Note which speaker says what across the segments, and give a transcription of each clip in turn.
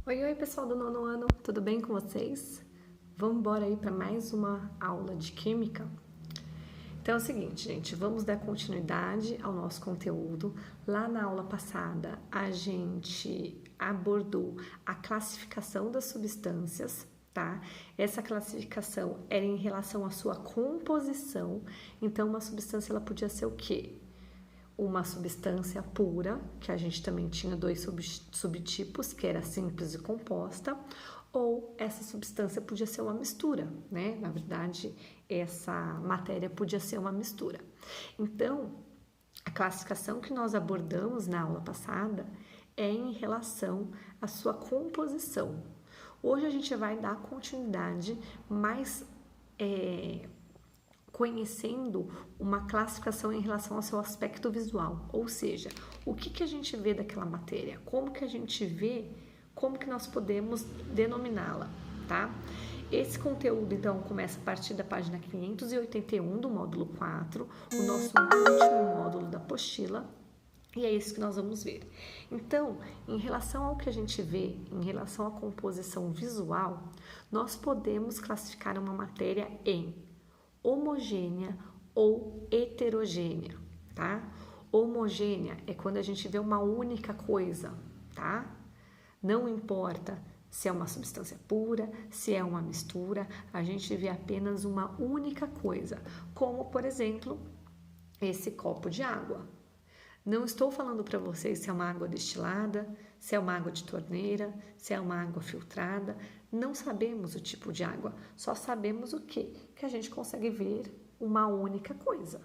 Speaker 1: Oi, oi, pessoal do nono ano, tudo bem com vocês? Vamos embora aí para mais uma aula de química? Então é o seguinte, gente, vamos dar continuidade ao nosso conteúdo. Lá na aula passada, a gente abordou a classificação das substâncias, tá? Essa classificação era em relação à sua composição. Então, uma substância ela podia ser o quê? Uma substância pura, que a gente também tinha dois subtipos, que era simples e composta, ou essa substância podia ser uma mistura, né? Na verdade, essa matéria podia ser uma mistura. Então, a classificação que nós abordamos na aula passada é em relação à sua composição. Hoje a gente vai dar continuidade mais conhecendo uma classificação em relação ao seu aspecto visual, ou seja, o que a gente vê daquela matéria, como que a gente vê, como que nós podemos denominá-la, tá? Esse conteúdo, então, começa a partir da página 581 do módulo 4, o nosso último módulo da apostila, e é isso que nós vamos ver. Então, em relação ao que a gente vê, em relação à composição visual, nós podemos classificar uma matéria em homogênea ou heterogênea, tá? Homogênea é quando a gente vê uma única coisa, tá? Não importa se é uma substância pura, se é uma mistura, a gente vê apenas uma única coisa, como, por exemplo, esse copo de água. Não estou falando para vocês se é uma água destilada, se é uma água de torneira, se é uma água filtrada. Não sabemos o tipo de água, só sabemos o quê? Que a gente consegue ver uma única coisa.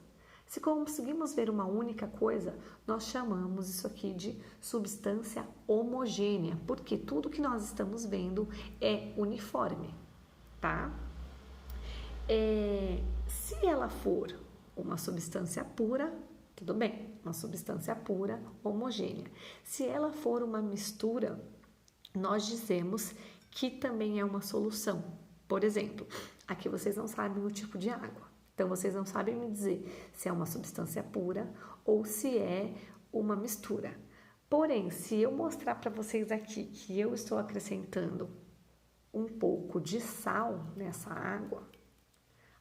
Speaker 1: Se conseguimos ver uma única coisa, nós chamamos isso aqui de substância homogênea, porque tudo que nós estamos vendo é uniforme, tá? Se ela for uma substância pura, tudo bem, uma substância pura, homogênea. Se ela for uma mistura, nós dizemos que também é uma solução. Por exemplo, aqui vocês não sabem o tipo de água. Então, vocês não sabem me dizer se é uma substância pura ou se é uma mistura. Porém, se eu mostrar para vocês aqui que eu estou acrescentando um pouco de sal nessa água,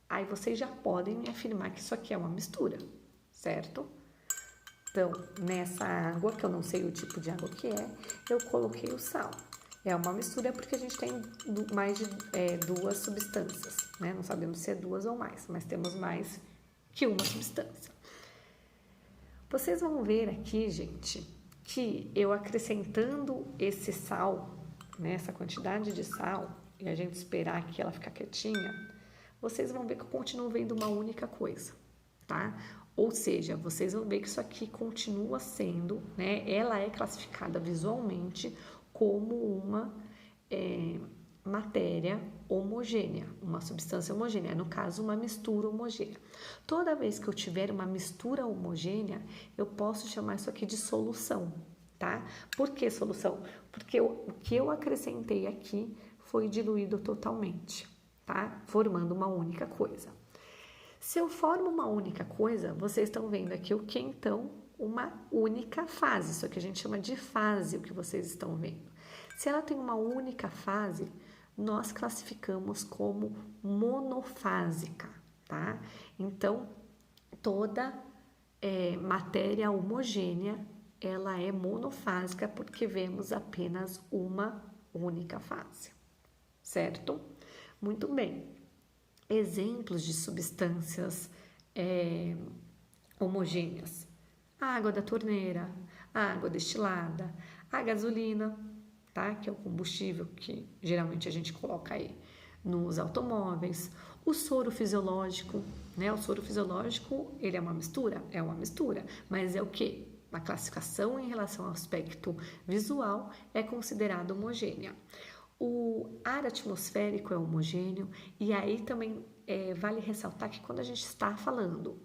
Speaker 1: aí vocês já podem me afirmar que isso aqui é uma mistura, certo? Então, nessa água, que eu não sei o tipo de água que é, eu coloquei o sal. É uma mistura porque a gente tem mais de duas substâncias, né? Não sabemos se é duas ou mais, mas temos mais que uma substância. Vocês vão ver aqui, gente, que eu acrescentando esse sal, né, essa quantidade de sal, e a gente esperar que ela ficar quietinha, vocês vão ver que eu continuo vendo uma única coisa, tá? Ou seja, vocês vão ver que isso aqui continua sendo, né? Ela é classificada visualmente como uma matéria homogênea, uma substância homogênea, no caso, uma mistura homogênea. Toda vez que eu tiver uma mistura homogênea, eu posso chamar isso aqui de solução, tá? Por que solução? Porque o que eu acrescentei aqui foi diluído totalmente, tá? Formando uma única coisa. Se eu formo uma única coisa, vocês estão vendo aqui o que então? Uma única fase, isso aqui a gente chama de fase, o que vocês estão vendo. Se ela tem uma única fase, nós classificamos como monofásica, tá? Então, toda matéria homogênea, ela é monofásica porque vemos apenas uma única fase, certo? Muito bem. Exemplos de substâncias homogêneas: a água da torneira, a água destilada, a gasolina, tá? Que é o combustível que geralmente a gente coloca aí nos automóveis, o soro fisiológico, né? O soro fisiológico, ele é uma mistura? É uma mistura, mas é o quê? A classificação em relação ao aspecto visual é considerada homogênea. O ar atmosférico é homogêneo e aí também vale ressaltar que quando a gente está falando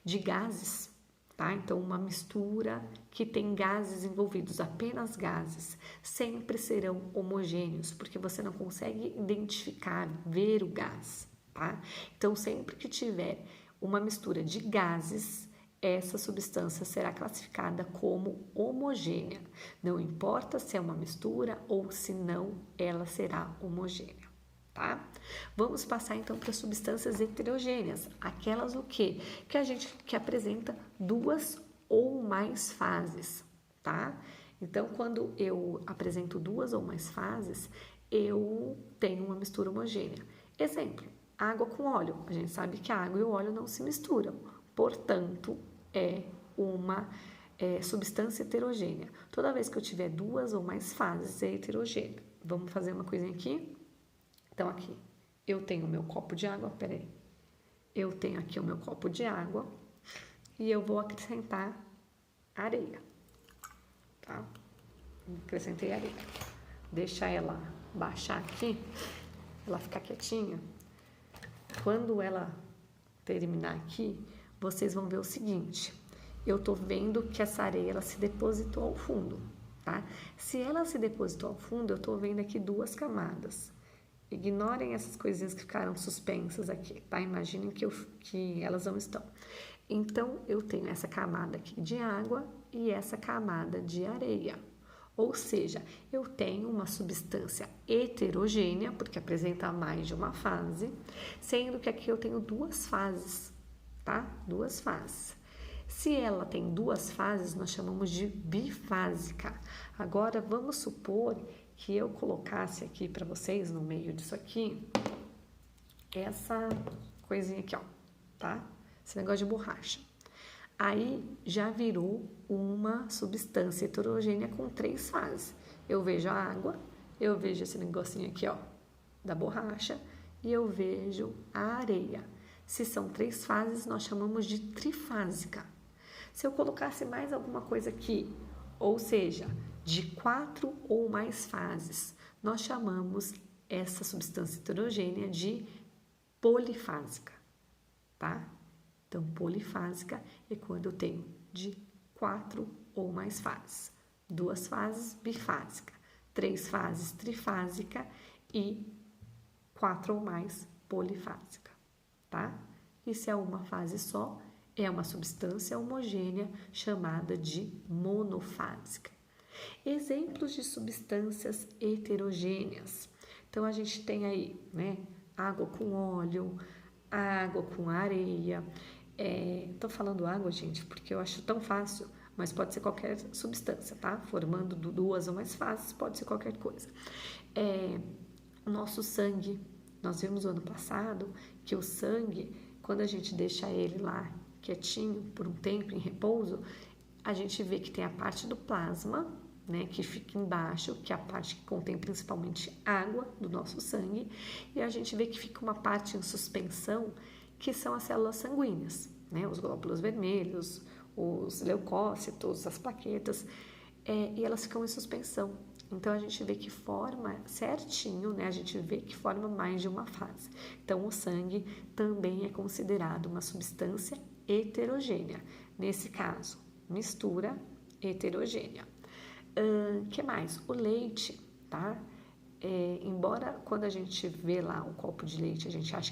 Speaker 1: de gases, tá? Então, uma mistura que tem gases envolvidos, apenas gases, sempre serão homogêneos, porque você não consegue identificar, ver o gás, tá? Então, sempre que tiver uma mistura de gases, essa substância será classificada como homogênea. Não importa se é uma mistura ou se não, ela será homogênea, tá? Vamos passar então para substâncias heterogêneas, aquelas o quê? Que apresenta duas ou mais fases, tá? Então, quando eu apresento duas ou mais fases, eu tenho uma mistura homogênea. Exemplo, água com óleo. A gente sabe que a água e o óleo não se misturam, portanto, é uma substância heterogênea. Toda vez que eu tiver duas ou mais fases, é heterogênea. Vamos fazer uma coisinha aqui? Então, aqui, eu tenho o meu copo de água, peraí. Eu tenho aqui o meu copo de água e eu vou acrescentar areia, tá? Acrescentei areia. Deixa ela baixar aqui, ela ficar quietinha. Quando ela terminar aqui, vocês vão ver o seguinte. Eu tô vendo que essa areia, ela se depositou ao fundo, tá? Se ela se depositou ao fundo, eu tô vendo aqui duas camadas. Ignorem essas coisinhas que ficaram suspensas aqui, tá? Imaginem que elas não estão. Então, eu tenho essa camada aqui de água e essa camada de areia. Ou seja, eu tenho uma substância heterogênea, porque apresenta mais de uma fase, sendo que aqui eu tenho duas fases, tá? Duas fases. Se ela tem duas fases, nós chamamos de bifásica. Agora, vamos supor que eu colocasse aqui para vocês, no meio disso aqui, essa coisinha aqui, ó, tá? Esse negócio de borracha. Aí, já virou uma substância heterogênea com três fases. Eu vejo a água, eu vejo esse negocinho aqui, ó, da borracha, e eu vejo a areia. Se são três fases, nós chamamos de trifásica. Se eu colocasse mais alguma coisa aqui, ou seja, de 4 ou mais fases, nós chamamos essa substância heterogênea de polifásica, tá? Então, polifásica é quando eu tenho de 4 ou mais fases. 2 fases, bifásica. 3 fases, trifásica. E 4 ou mais, polifásica, tá? E se é uma fase só, é uma substância homogênea chamada de monofásica. Exemplos de substâncias heterogêneas. Então, a gente tem aí, né, água com óleo, água com areia. Tô falando água, gente, porque eu acho tão fácil, mas pode ser qualquer substância, tá? Formando duas ou mais fases, pode ser qualquer coisa. O nosso sangue, nós vimos no ano passado que o sangue, quando a gente deixa ele lá quietinho por um tempo em repouso, a gente vê que tem a parte do plasma, né, que fica embaixo, que é a parte que contém principalmente água do nosso sangue, e a gente vê que fica uma parte em suspensão, que são as células sanguíneas, né, os glóbulos vermelhos, os leucócitos, as plaquetas, e elas ficam em suspensão. Então, a gente vê que forma certinho, né, a gente vê que forma mais de uma fase. Então, o sangue também é considerado uma substância heterogênea. Nesse caso, mistura heterogênea. Que mais? O leite, tá? Embora quando a gente vê lá um copo de leite, a gente acha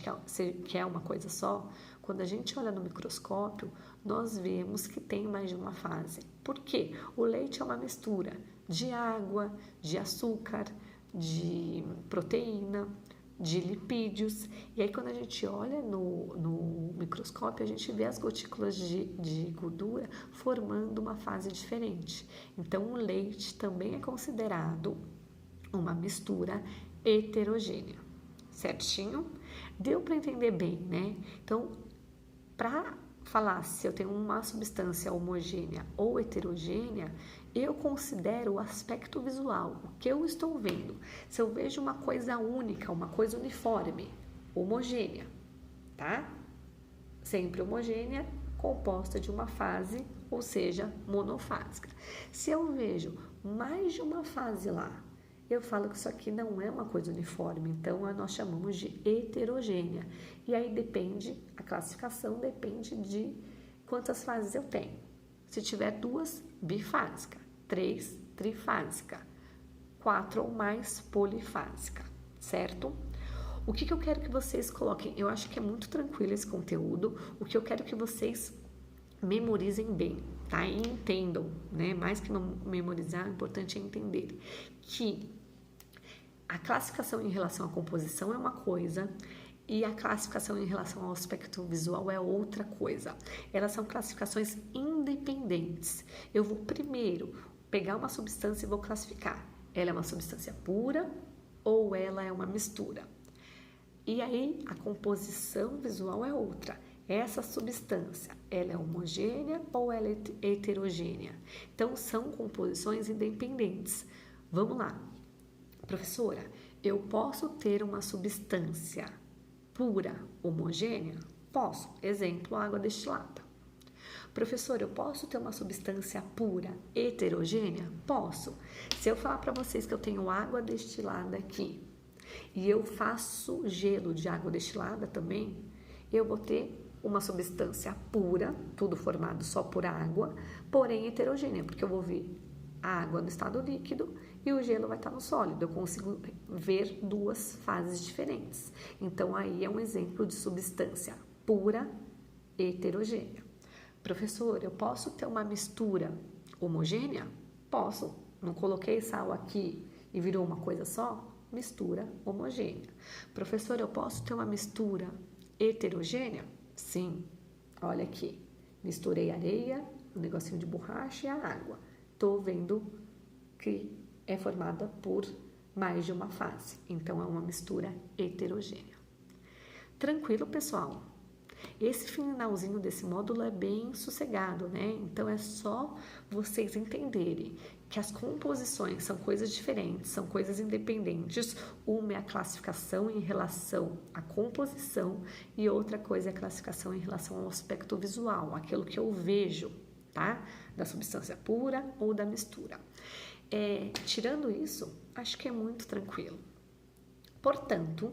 Speaker 1: que é uma coisa só, quando a gente olha no microscópio, nós vemos que tem mais de uma fase. Por quê? O leite é uma mistura de água, de açúcar, de proteína, de lipídios. E aí, quando a gente olha no microscópio, a gente vê as gotículas de gordura formando uma fase diferente. Então, o leite também é considerado uma mistura heterogênea. Certinho? Deu para entender bem, né? Então, para falar se eu tenho uma substância homogênea ou heterogênea, eu considero o aspecto visual, o que eu estou vendo. Se eu vejo uma coisa única, uma coisa uniforme, homogênea, tá? Sempre homogênea, composta de uma fase, ou seja, monofásica. Se eu vejo mais de uma fase lá, eu falo que isso aqui não é uma coisa uniforme, então nós chamamos de heterogênea. E aí depende, a classificação depende de quantas fases eu tenho. Se tiver 2, bifásica, 3, trifásica, 4 ou mais, polifásica, certo? O que eu quero que vocês coloquem? Eu acho que é muito tranquilo esse conteúdo. O que eu quero que vocês memorizem bem, tá? E entendam, né? Mais que não memorizar, o importante é entender que a classificação em relação à composição é uma coisa e a classificação em relação ao aspecto visual é outra coisa. Elas são classificações independentes. Eu vou primeiro pegar uma substância e vou classificar. Ela é uma substância pura ou ela é uma mistura? E aí a composição visual é outra. Essa substância, ela é homogênea ou ela é heterogênea? Então, são composições independentes. Vamos lá. Professora, eu posso ter uma substância pura, homogênea? Posso. Exemplo, água destilada. Professora, eu posso ter uma substância pura, heterogênea? Posso. Se eu falar para vocês que eu tenho água destilada aqui e eu faço gelo de água destilada também, eu vou ter uma substância pura, tudo formado só por água, porém heterogênea, porque eu vou ver a água no estado líquido e o gelo vai estar no sólido. Eu consigo ver duas fases diferentes. Então, aí é um exemplo de substância pura heterogênea. Professor, eu posso ter uma mistura homogênea? Posso. Não coloquei sal aqui e virou uma coisa só? Mistura homogênea. Professor, eu posso ter uma mistura heterogênea? Sim. Olha aqui. Misturei areia, um negocinho de borracha e a água. Estou vendo que é formada por mais de uma fase. Então, é uma mistura heterogênea. Tranquilo, pessoal? Esse finalzinho desse módulo é bem sossegado, né? Então, é só vocês entenderem que as composições são coisas diferentes, são coisas independentes. Uma é a classificação em relação à composição e outra coisa é a classificação em relação ao aspecto visual, aquilo que eu vejo, tá? Da substância pura ou da mistura. Tirando isso, acho que é muito tranquilo. Portanto,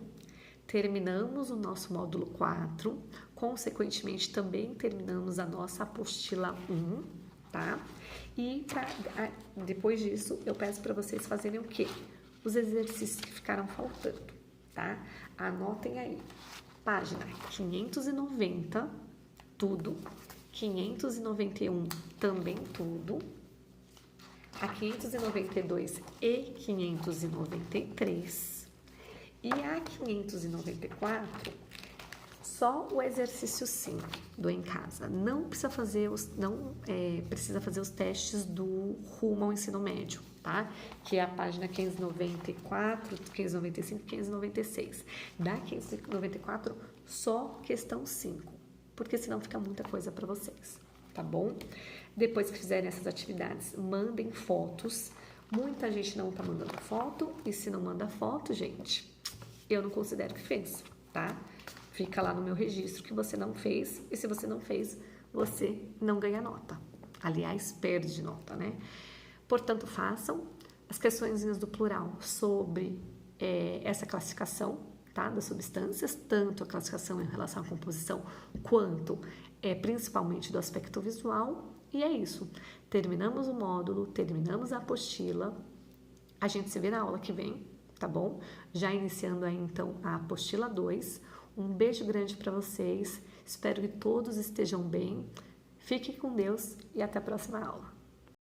Speaker 1: terminamos o nosso módulo 4, consequentemente também terminamos a nossa apostila 1, tá? E depois disso, eu peço para vocês fazerem o quê? Os exercícios que ficaram faltando, tá? Anotem aí, página 590, tudo, 591 também tudo, a 592 e 593 e a 594 só o exercício 5 do em casa. Não precisa fazer os testes do rumo ao ensino médio, tá? Que é a página 594, 595 e 596. Da 594 só questão 5, porque senão fica muita coisa para vocês, tá bom? Depois que fizerem essas atividades, mandem fotos. Muita gente não tá mandando foto, e se não manda foto, gente, eu não considero que fez, tá? Fica lá no meu registro que você não fez, e se você não fez, você não ganha nota. Aliás, perde nota, né? Portanto, façam as questõezinhas do plural sobre essa classificação, tá? Das substâncias, tanto a classificação em relação à composição, quanto principalmente do aspecto visual. E é isso. Terminamos o módulo, terminamos a apostila. A gente se vê na aula que vem, tá bom? Já iniciando aí, então, a apostila 2. Um beijo grande para vocês. Espero que todos estejam bem. Fiquem com Deus e até a próxima aula.